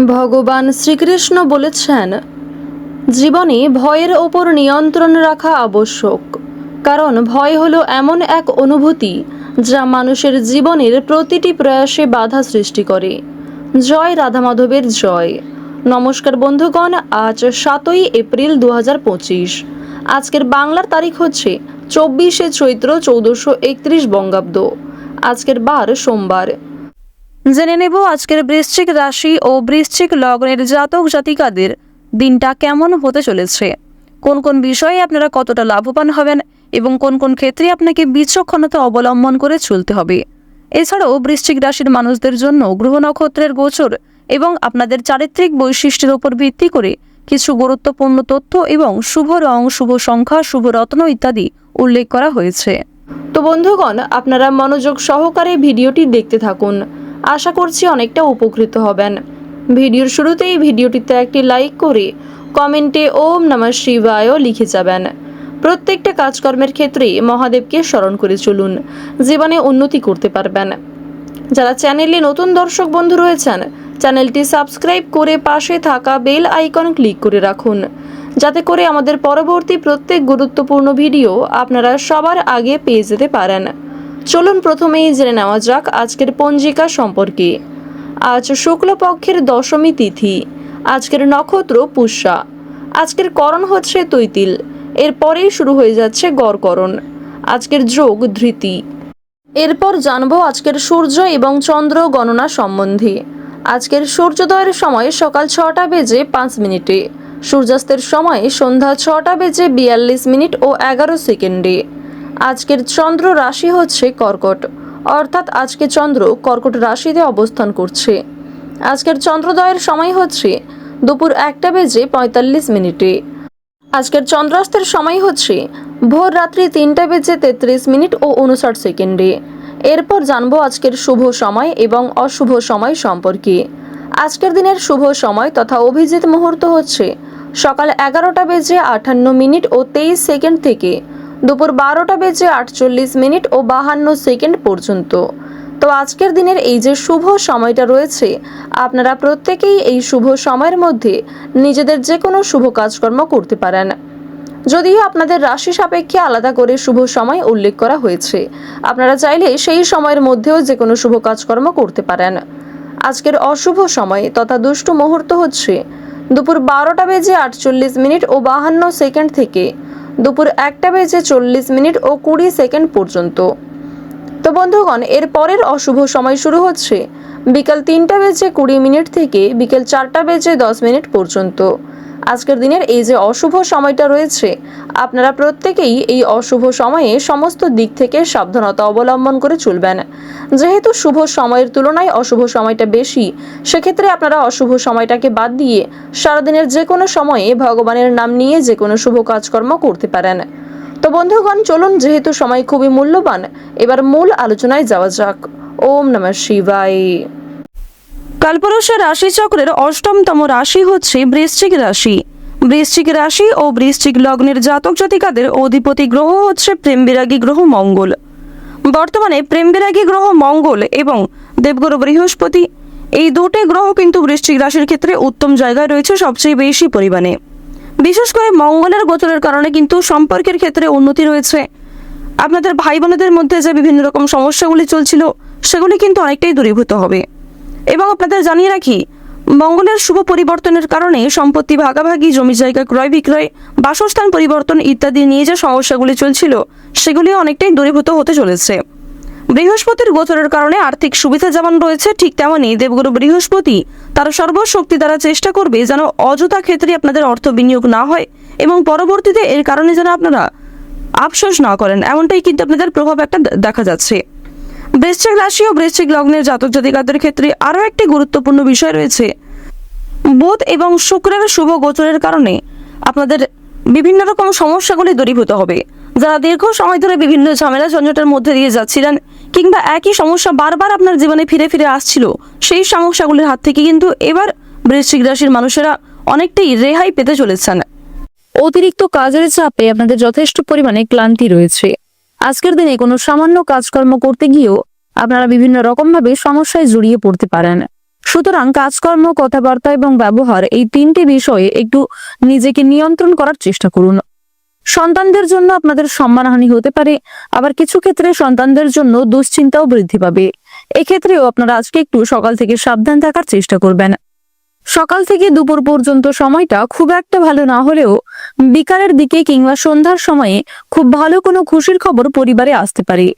ভগবান শ্রীকৃষ্ণ বলেছেন, জীবনে ভয়ের ওপর নিয়ন্ত্রণ রাখা আবশ্যক, কারণ ভয় হলো এমন এক অনুভূতি যা মানুষের জীবনের প্রতিটি প্রয়াসে বাধা সৃষ্টি করে। জয় রাধা মাধবের জয়। নমস্কার বন্ধুগণ, আজ 7ই এপ্রিল 2025। আজকের বাংলার তারিখ হচ্ছে 24শে চৈত্র 1431 বঙ্গাব্দ। আজকের বার সোমবার। জেনে নেব আজকের বৃশ্চিক রাশি ও বৃশ্চিক লগ্নের জাতক জাতিকাদের দিনটা কেমন হতে চলেছে, কোন কোন বিষয়ে আপনারা কতটা লাভবান হবেন এবং কোন কোন ক্ষেত্রে আপনাকে বিচক্ষণতা অবলম্বন করে চলতে হবে। এছাড়াও বৃশ্চিক রাশির মানুষদের জন্য গ্রহ নক্ষত্রের গোচর এবং আপনাদের চারিত্রিক বৈশিষ্ট্যের উপর ভিত্তি করে কিছু গুরুত্বপূর্ণ তথ্য এবং শুভ রং, শুভ সংখ্যা, শুভ রত্ন ইত্যাদি উল্লেখ করা হয়েছে। তো বন্ধুগণ, আপনারা মনোযোগ সহকারে ভিডিওটি দেখতে থাকুন। আশা করছি অনেকটা উপকৃত হবেন। ভিডিওর শুরুতেই ভিডিওটিতে একটি লাইক করে কমেন্টে ওম নমঃ শিবায় লিখে যাবেন। প্রত্যেকটা কাজকর্মের ক্ষেত্রে মহাদেবকে স্মরণ করে চলুন, জীবনে উন্নতি করতে পারবেন। যারা চ্যানেলে নতুন দর্শক বন্ধু রয়েছেন, চ্যানেলটি সাবস্ক্রাইব করে পাশে থাকা বেল আইকন ক্লিক করে রাখুন, যাতে করে আমাদের পরবর্তী প্রত্যেক গুরুত্বপূর্ণ ভিডিও আপনারা সবার আগে পেয়ে যেতে পারেন। চলুন প্রথমেই জেনে নেওয়া যাক আজকের পঞ্জিকা সম্পর্কে। আজ শুক্লপক্ষের দশমী তিথি। আজকের নক্ষত্র পুষ্যা। আজকের করণ হচ্ছে তৈতিল। এরপরেই শুরু হয়ে যাচ্ছে গড়করণ। আজকের যোগ ধৃতি। এরপর জানবো আজকের সূর্য এবং চন্দ্র গণনা সম্বন্ধে। আজকের সূর্যোদয়ের সময় সকাল 6টা বেজে 5 মিনিটে, সূর্যাস্তের সময় সন্ধ্যা 6টা বেজে 42 মিনিট ও 11 সেকেন্ডে। আজকের চন্দ্র রাশি হচ্ছে কর্কট, অর্থাৎ আজকে চন্দ্র কর্কট রাশিতে অবস্থান করছে। আজকের চন্দ্রোদয়ের সময় হচ্ছে দুপুর 1টা বেজে 45 মিনিটে। আজকের চন্দ্রাস্তের সময় হচ্ছে ভোর রাত্রি 3টা বেজে 33 মিনিট ও 59 সেকেন্ডে। এরপর জানবো আজকের শুভ সময় এবং অশুভ সময় সম্পর্কে। আজকের দিনের শুভ সময় তথা অভিজিৎ মুহূর্ত হচ্ছে সকাল 11টা বেজে 58 মিনিট ও 23 সেকেন্ড থেকে দুপুর 12টা বেজে 48 মিনিট ও 52 সেকেন্ড পর্যন্ত। তো আজকের দিনের এই যে শুভ সময়টা রয়েছে, আপনারা প্রত্যেকেই এই শুভ সময়ের মধ্যে নিজেদের যে কোনো শুভ কাজকর্ম করতে পারেন। যদিও আপনাদের রাশি সাপেক্ষে আলাদা করে শুভ সময় উল্লেখ করা হয়েছে, আপনারা চাইলে সেই সময়ের মধ্যেও যে কোনো শুভ কাজকর্ম করতে পারেন। আজকের অশুভ সময় তথা দুষ্ট মুহূর্ত হচ্ছে দুপুর 12টা বেজে 48 মিনিট ও 52 সেকেন্ড থেকে দুপুর 1টা বেজে 40 মিনিট ও 20 সেকেন্ড পর্যন্ত। তো বন্ধুগণ, এর পরের অশুভ সময় শুরু হচ্ছে বিকাল 3টা বেজে 20 মিনিট থেকে বিকেল 4টা বেজে 10 মিনিট পর্যন্ত। আজকের দিনের এই যে অশুভ সময়টা রয়েছে, আপনারা প্রত্যেকেই এই অশুভ সময়ে সমস্ত দিক থেকে সাবধানতা অবলম্বন করে চলবেন। যেহেতু শুভ সময়ের তুলনায় অশুভ সময়টা বেশি, সেক্ষেত্রে আপনারা অশুভ সময়টাকে বাদ দিয়ে সারাদিনের যে কোনো সময়ে ভগবানের নাম নিয়ে যে কোনো শুভ কাজকর্ম করতে পারেন। তো বন্ধুগণ, চলুন, যেহেতু সময় খুবই মূল্যবান, এবার মূল আলোচনায় যাওয়া যাক। ওম নমঃ শিবায়। কালপুরুষের রাশিচক্রের অষ্টমতম রাশি হচ্ছে বৃশ্চিক রাশি। বৃশ্চিক রাশি ও বৃশ্চিক লগ্নের জাতক জাতিকাদের অধিপতি গ্রহ হচ্ছে প্রেমবিরাগী গ্রহ মঙ্গল। বর্তমানে প্রেমবিরাগী গ্রহ মঙ্গল এবং দেবগুরু বৃহস্পতি, এই দুটি গ্রহ কিন্তু বৃশ্চিক রাশির ক্ষেত্রে উত্তম জায়গায় রয়েছে সবচেয়ে বেশি পরিমাণে। বিশেষ করে মঙ্গলের গোচরের কারণে কিন্তু সম্পর্কের ক্ষেত্রে উন্নতি রয়েছে। আপনাদের ভাই বোনেদের মধ্যে যে বিভিন্ন রকম সমস্যাগুলি চলছিল, সেগুলি কিন্তু অনেকটাই দূরীভূত হবে। এবং আপনাদের জানিয়ে রাখি, মঙ্গলের শুভ পরিবর্তনের কারণে সম্পত্তি ভাগাভাগি, জমি জায়গা ক্রয় বিক্রয়, বাসস্থান পরিবর্তন ইত্যাদি নিয়ে যে সমস্যাগুলি চলছিল, সেগুলি অনেকটাই দূরীভূত হতে চলেছে। বৃহস্পতির গোচরের কারণে আর্থিক সুবিধা যেমন রয়েছে, ঠিক তেমনই দেবগুরু বৃহস্পতি তার সর্বশক্তি দ্বারা চেষ্টা করবে যেন অযথা ক্ষেত্রে আপনাদের অর্থ বিনিয়োগ না হয় এবং পরবর্তীতে এর কারণে যেন আপনারা আফসোস না করেন, এমনটাই কিন্তু আপনাদের প্রভাব একটা দেখা যাচ্ছে। বৃশ্চিক রাশি ও বৃশ্চিক লগ্নের জাতক জাতিকাদের ক্ষেত্রে আরও একটি গুরুত্বপূর্ণ বিষয় রয়েছে। বুধ এবং শুক্রের শুভ গোচরের কারণে আপনাদের বিভিন্ন রকম সমস্যাগুলি দূরীভূত হবে। যারা দীর্ঘ সময় ধরে বিভিন্ন ঝামেলা ঝঞ্ঝাটের মধ্যে দিয়ে যাচ্ছিলেন কিংবা একই সমস্যা বারবার আপনার জীবনে ফিরে ফিরে আসছিল, সেই সমস্যাগুলির হাত থেকে কিন্তু এবার বৃশ্চিক রাশির মানুষেরা অনেকটাই রেহাই পেতে চলেছেন। অতিরিক্ত কাজের চাপে আপনাদের যথেষ্ট পরিমাণে ক্লান্তি রয়েছে। আজকের দিনে কোনো সামান্য কাজকর্ম করতে গিয়েও আপনারা বিভিন্ন রকমভাবে সমস্যায় জড়িয়ে পড়তে পারেন। সুতরাং কাজকর্ম, কথাবার্তা এবং ব্যবহার এই তিনটি বিষয়ে একটু নিজেকে নিয়ন্ত্রণ করার চেষ্টা করুন। সন্তানদের জন্য আপনাদের সম্মানহানি হতে পারে, আবার কিছু ক্ষেত্রে সন্তানদের জন্য দুশ্চিন্তাও বৃদ্ধি পাবে। এক্ষেত্রেও আপনারা আজকে একটু সকাল থেকে সাবধান থাকার চেষ্টা করবেন। সকাল থেকে দুপুর পর্যন্ত সময়টা খুব একটা ভালো না হলেও বিকালের দিকে কিংবা সন্ধ্যার সময়ে খুব ভালো কোনো খুশির খবর পরিবারে আসতে পারে।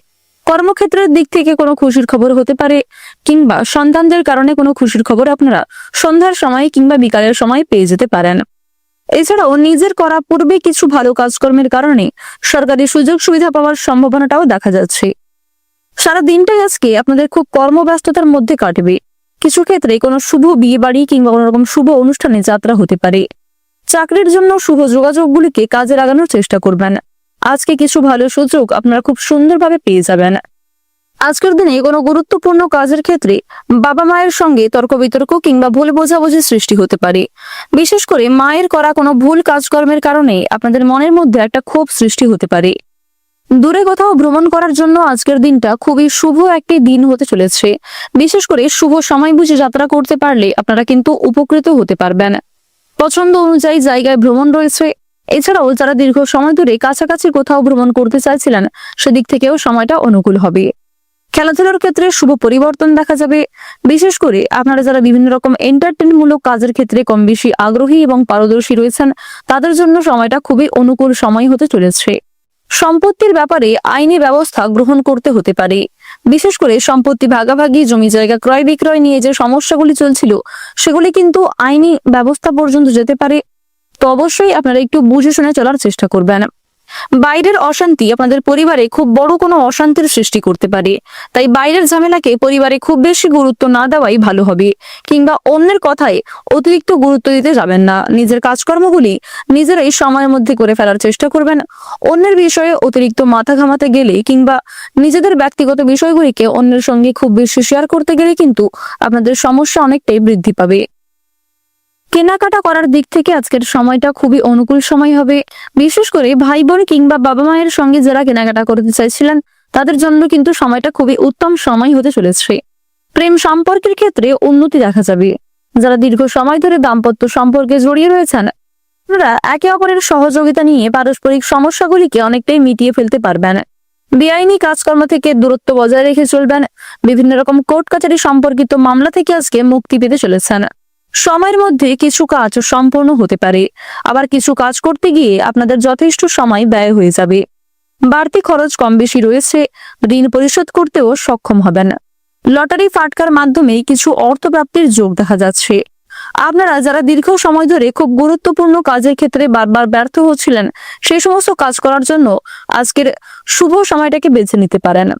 কর্মক্ষেত্রের দিক থেকে কোনো খুশির খবর হতে পারে, কিংবা সন্তানদের কারণে কোনো খুশির খবর আপনারা সন্ধ্যার সময় কিংবা বিকালের সময় পেয়ে যেতে পারেন। এছাড়াও নিজের করা পূর্বে কিছু ভালো কাজকর্মের কারণে সরকারি সুযোগ সুবিধা পাওয়ার সম্ভাবনাটাও দেখা যাচ্ছে। সারা দিনটাই আজকে আপনাদের খুব কর্মব্যস্ততার মধ্যে কাটবে। কিছু ক্ষেত্রে কোনো শুভ বিয়ে বাড়ি কিংবা কোনো রকম শুভ অনুষ্ঠানে যাত্রা হতে পারে। চাকরির জন্য শুভ যোগাযোগগুলিকে কাজে লাগানোর চেষ্টা করবেন। আজকে কিছু ভালো সুযোগ আপনারা খুব সুন্দরভাবে পেয়ে যাবেন। আজকের দিনে কোনো গুরুত্বপূর্ণ কাজের ক্ষেত্রে বাবা মায়ের সঙ্গে তর্ক বিতর্ক কিংবা ভুল বোঝাবুঝি সৃষ্টি হতে পারে। বিশেষ করে মায়ের করা কোনো ভুল কাজকর্মের কারণে আপনাদের মনের মধ্যে একটা ক্ষোভ সৃষ্টি হতে পারে। দূরে কোথাও ভ্রমণ করার জন্য আজকের দিনটা খুবই শুভ একটি দিন হতে চলেছে। বিশেষ করে শুভ সময় বুঝে যাত্রা করতে পারলে আপনারা কিন্তু উপকৃত হতে পারবেন। পছন্দ অনুযায়ী জায়গায় ভ্রমণ রয়েছে। এছাড়াও যারা দীর্ঘ সময় ধরে কাছাকাছি কোথাও ভ্রমণ করতে চাইছিলেন, সেদিক থেকেও সময়টা অনুকূল হবে। খেলাধুলার ক্ষেত্রে শুভ পরিবর্তন দেখা যাবে। বিশেষ করে আপনারা যারা বিভিন্ন রকম এন্টারটেইনমূলক কাজের ক্ষেত্রে কম বেশি আগ্রহী এবং পারদর্শী রয়েছেন, তাদের জন্য সময়টা খুবই অনুকূল সময় হতে চলেছে। সম্পত্তির ব্যাপারে আইনি ব্যবস্থা গ্রহণ করতে হতে পারে। বিশেষ করে সম্পত্তি ভাগাভাগি, জমি জায়গা ক্রয় বিক্রয় নিয়ে যে সমস্যাগুলি চলছিল, সেগুলি কিন্তু আইনি ব্যবস্থা পর্যন্ত যেতে পারে। তো অবশ্যই আপনারা একটু বুঝে শুনে চলার চেষ্টা করবেন। বাইরের অশান্তি আপনাদের পরিবারে খুব বড় কোনো অশান্তির সৃষ্টি করতে পারে। তাই বাইরের ঝামেলাকে পরিবারে খুব বেশি গুরুত্ব না দেওয়াই ভালো হবে, কিংবা অন্যের কথায় অতিরিক্ত গুরুত্ব দিতে যাবেন না। নিজের কাজকর্মগুলি নিজেরাই সময়ের মধ্যে করে ফেলার চেষ্টা করবেন। অন্যের বিষয়ে অতিরিক্ত মাথা ঘামাতে গেলে কিংবা নিজেদের ব্যক্তিগত বিষয়গুলিকে অন্যের সঙ্গে খুব বেশি শেয়ার করতে গেলে কিন্তু আপনাদের সমস্যা অনেকটাই বৃদ্ধি পাবে। কেনাকাটা করার দিক থেকে আজকের সময়টা খুবই অনুকূল সময় হবে। বিশেষ করে ভাই বোন কিংবা বাবা মায়ের সঙ্গে যারা কেনাকাটা করতে চাইছিলেন, তাদের জন্য কিন্তু সময়টা খুবই উত্তম সময় হতে চলেছে। প্রেম সম্পর্কের ক্ষেত্রে উন্নতি দেখা যাবে। যারা দীর্ঘ সময় ধরে দাম্পত্য সম্পর্কে জড়িয়ে রয়েছেন, আপনারা একে অপরের সহযোগিতা নিয়ে পারস্পরিক সমস্যাগুলিকে অনেকটাই মিটিয়ে ফেলতে পারবেন। বেআইনি কাজকর্ম থেকে দূরত্ব বজায় রেখে চলবেন। বিভিন্ন রকম কোর্ট কাছারি সম্পর্কিত মামলা থেকে আজকে মুক্তি পেতে চলেছেন। সময়ের মধ্যে কিছু কাজ সম্পূর্ণ হতে পারে, আবার কিছু কাজ করতে গিয়ে আপনাদের যথেষ্ট সময় ব্যয় হয়ে যাবে। বাড়তি খরচ কম বেশি রয়েছে। ঋণ পরিশোধ করতেও সক্ষম হবেন। লটারি ফাটকার মাধ্যমে কিছু অর্থ প্রাপ্তির যোগ দেখা যাচ্ছে। আপনারা যারা দীর্ঘ সময় ধরে খুব গুরুত্বপূর্ণ কাজের ক্ষেত্রে বারবার ব্যর্থ হচ্ছিলেন, সেই সমস্ত কাজ করার জন্য আজকের শুভ সময়টাকে বেছে নিতে পারেন।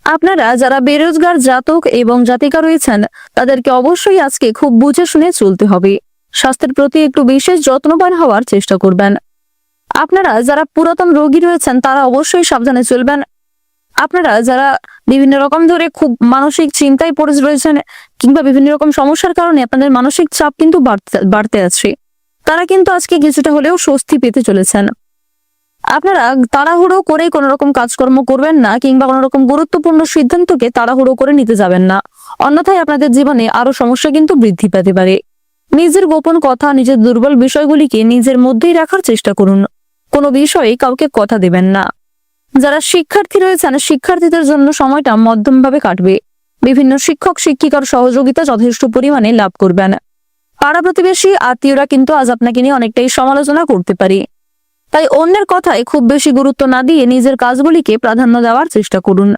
আপনারা যারা বেরোজগার জাতক এবং জাতিকা রয়েছেন, তাদেরকে অবশ্যই আজকে খুব বুঝে শুনে চলতে হবে। স্বাস্থ্যের প্রতি একটু বিশেষ যত্নবান হওয়ার চেষ্টা করবেন। আপনারা যারা পুরাতন রোগী রয়েছেন, তারা অবশ্যই সাবধানে চলবেন। আপনারা যারা বিভিন্ন রকম ধরে খুব মানসিক চিন্তায় পড়ে রয়েছেন, কিংবা বিভিন্ন রকম সমস্যার কারণে আপনাদের মানসিক চাপ কিন্তু বাড়তে আছে, তারা কিন্তু আজকে কিছুটা হলেও স্বস্তি পেতে চলেছেন। আপনারা তাড়াহুড়ো করে কোনো রকম কাজকর্ম করবেন না, কিংবা কোনো রকম গুরুত্বপূর্ণ সিদ্ধান্তকে তাড়াহুড়ো করে নিতে যাবেন না। অন্যথায় আপনাদের জীবনে আরো সমস্যা কিন্তু বৃদ্ধি পেতে পারে। নিজের গোপন কথা, নিজের দুর্বল বিষয়গুলিকে নিজের মধ্যেই রাখার চেষ্টা করুন। কোনো বিষয়ে কাউকে কথা দেবেন না। যারা শিক্ষার্থী রয়েছেন, শিক্ষার্থীদের জন্য সময়টা মধ্যমভাবে কাটবে। বিভিন্ন শিক্ষক শিক্ষিকার সহযোগিতা যথেষ্ট পরিমাণে লাভ করবেন। পাড়া প্রতিবেশী আত্মীয়রা কিন্তু আজ আপনাকে নিয়ে অনেকটাই সমালোচনা করতে পারে। তাই অন্যের কথায় খুব বেশি গুরুত্ব না দিয়ে নিজের কাজগুলিকে প্রাধান্য দেওয়ার চেষ্টা করুন।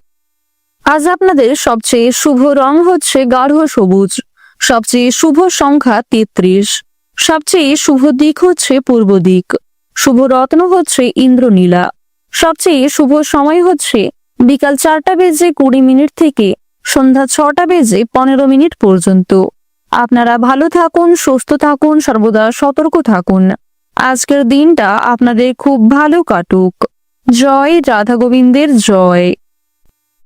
আজ আপনাদের সবচেয়ে শুভ রং হচ্ছে গাঢ় সবুজ। সবচেয়ে শুভ সংখ্যা 33। সবচেয়ে শুভ দিক হচ্ছে পূর্ব দিক। শুভ রত্ন হচ্ছে ইন্দ্রনীলা। সবচেয়ে শুভ সময় হচ্ছে বিকাল 4:20 থেকে সন্ধ্যা 6:15 পর্যন্ত। আপনারা ভালো থাকুন, সুস্থ থাকুন, সর্বদা সতর্ক থাকুন। আজকের দিনটা আপনাদের খুব ভালো কাটুক। জয় রাধা গোবিন্দের জয়।